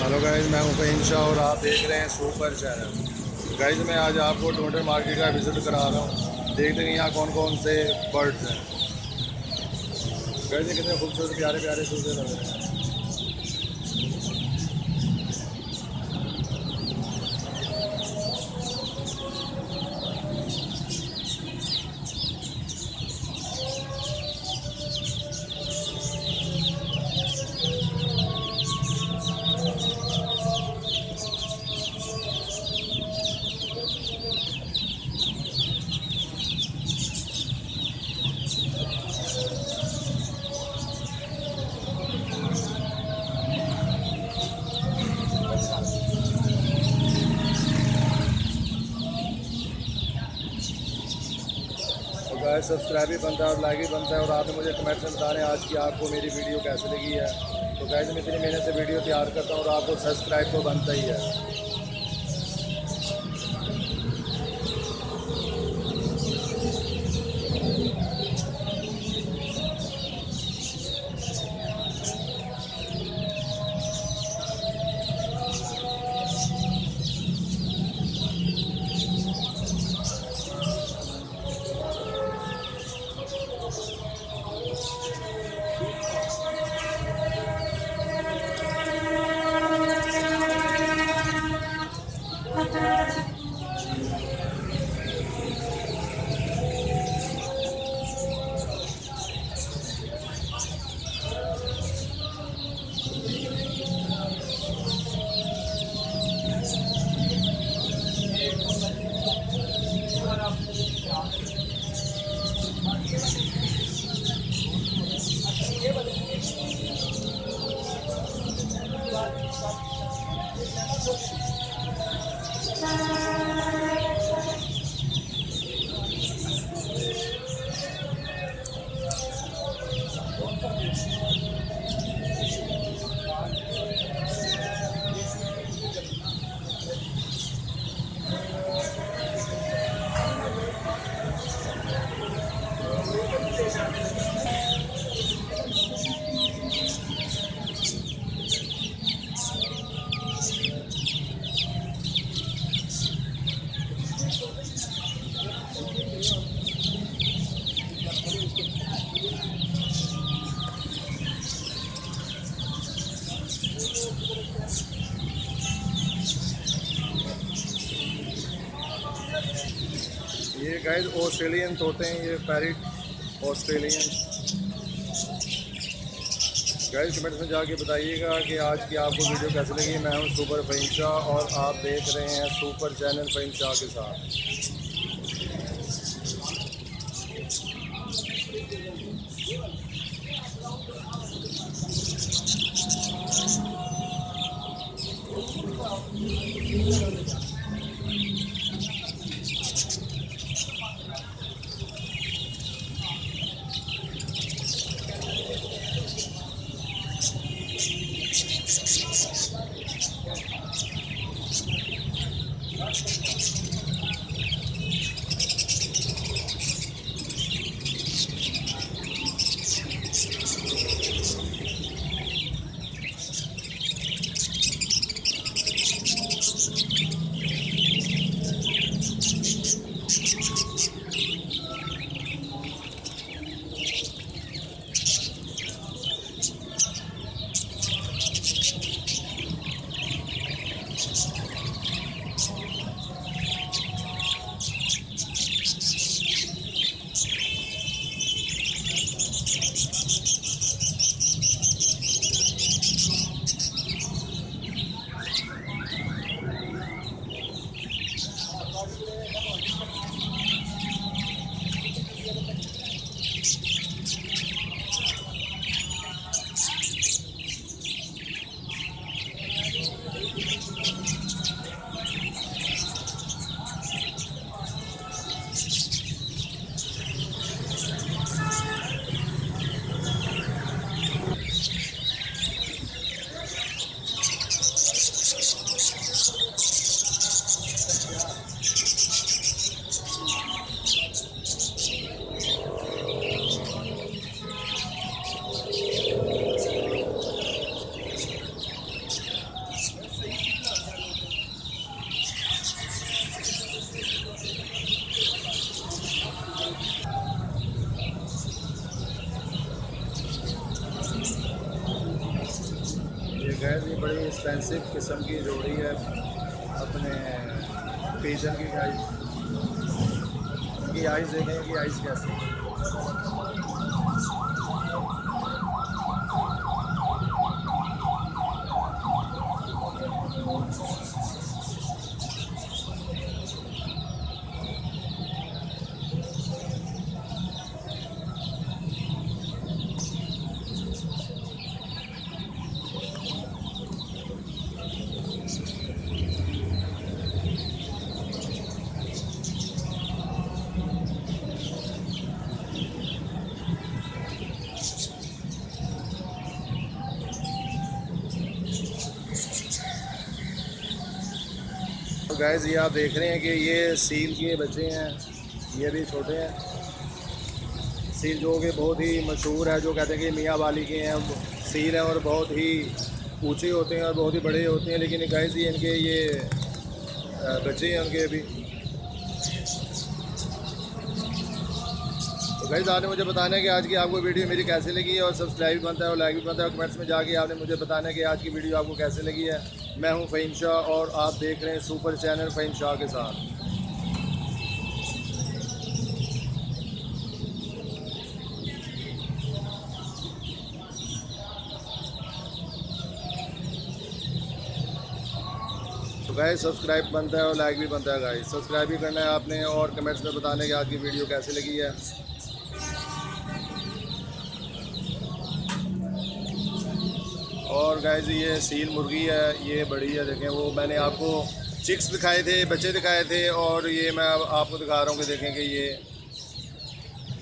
Hello guys, मैं हूं फ़हीम शाह और आप देख रहे हैं सुपर चैनल। गाइज मैं आज आपको टमाटर मार्केट का विज़िट करा रहा हूं। देखते हैं यहाँ कौन कौन से बर्ड्स हैं। गाइज कितने खूबसूरत प्यारे प्यारे सूखे लग रहे हैं। तो गाइज सब्सक्राइब भी बनता है और लाइक भी बनता है, और आपने मुझे कमेंट में बताना है आज की आपको मेरी वीडियो कैसी लगी है। तो गाइज मैं इतनी मेहनत से वीडियो तैयार करता हूँ और आपको सब्सक्राइब तो बनता ही है। ये गाइस ऑस्ट्रेलियन तोते हैं, ये पैरेट ऑस्ट्रेलियन। गाइस कमेंट्स में जाके बताइएगा कि आज की आपको वीडियो कैसी लगी। मैं हूं सुपर फ़हीम शाह और आप देख रहे हैं सुपर चैनल फ़हीम शाह के साथ। गैस ये बड़ी एक्सपेंसिव किस्म की जोड़ी है अपने पिजन की गाइस। इनकी आइज़ देखें, इनकी आइज़ कैसी है। तो गैस ये आप देख रहे हैं कि ये सील के बच्चे हैं, ये भी छोटे हैं। सील जो कि बहुत ही मशहूर है, जो कहते हैं कि मियाँ वाली के हैं सील हैं और बहुत ही ऊंचे होते हैं और बहुत ही बड़े होते हैं। लेकिन गैस ये इनके ये बच्चे हैं उनके अभी। तो गैस आपने मुझे बताना है कि आज की आपको वीडियो मेरी कैसे लगी है, और सब्सक्राइब भी बनता है और लाइक भी बनता है। कमेंट्स में जाके आपने मुझे बताना है कि आज की वीडियो आपको कैसे लगी है। मैं हूं फ़हीम शाह और आप देख रहे हैं सुपर चैनल फ़हीम शाह के साथ। तो गाइस सब्सक्राइब बनता है और लाइक भी बनता है गाइस। सब्सक्राइब भी करना है आपने और कमेंट्स में बताना है कि आज की वीडियो कैसे लगी है। और गाइस ये सील मुर्गी है, ये बड़ी है। देखें वो मैंने आपको चिक्स दिखाए थे, बच्चे दिखाए थे, और ये मैं आपको दिखा रहा हूँ कि देखें कि ये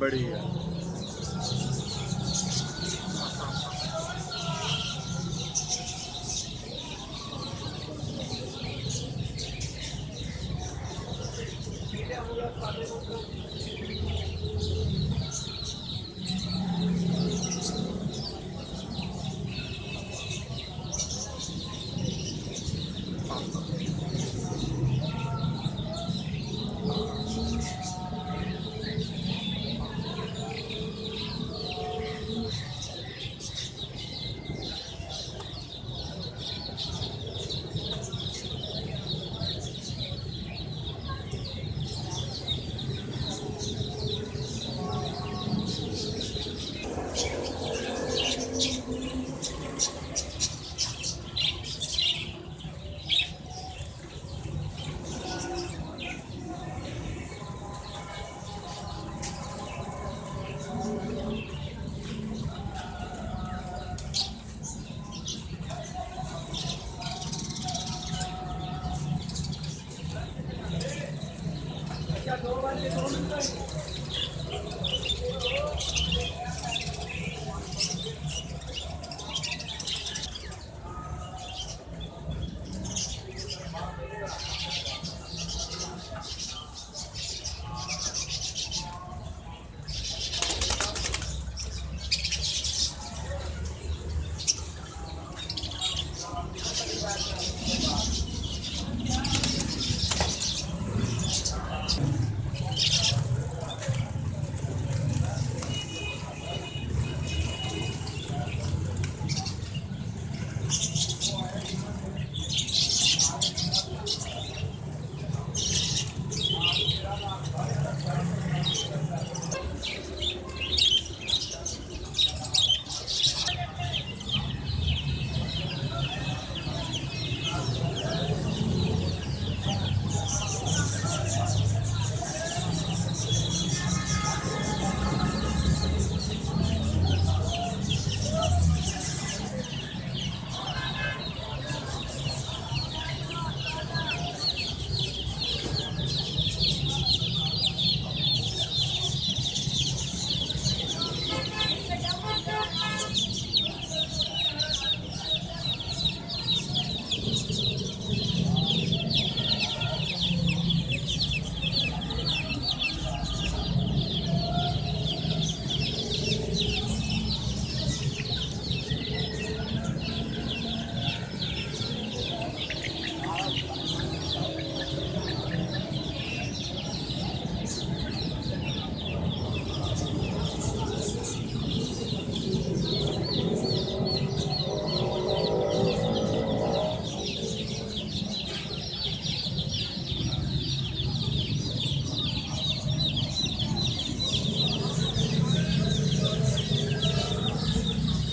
बड़ी है।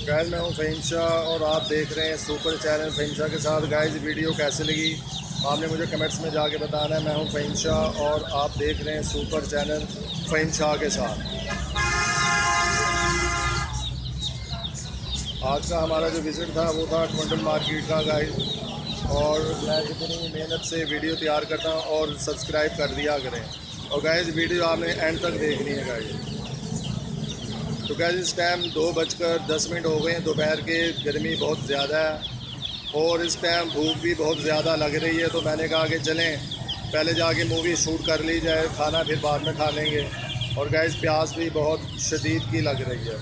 गाइस मैं हूं फ़हीम शाह और आप देख रहे हैं सुपर चैनल फ़हीम शाह के साथ। गाइस वीडियो कैसे लगी आपने मुझे कमेंट्स में जाके बताना है। मैं हूं फ़हीम शाह और आप देख रहे हैं सुपर चैनल फ़हीम शाह के साथ। आज का हमारा जो विज़िट था वो था टुंडल मार्केट का गाइस। और मैं जितनी मेहनत से वीडियो तैयार करता हूँ और सब्सक्राइब कर दिया करें। और गाइस वीडियो आपने एंड तक देखनी है गाइस। तो गाइस इस टाइम 2:10 हो गए हैं दोपहर के। गर्मी बहुत ज़्यादा है और इस टाइम भूख भी बहुत ज़्यादा लग रही है। तो मैंने कहा कि चलें पहले जाके मूवी शूट कर ली जाए, खाना फिर बाद में खा लेंगे। और गाइस प्यास भी बहुत शदीद की लग रही है।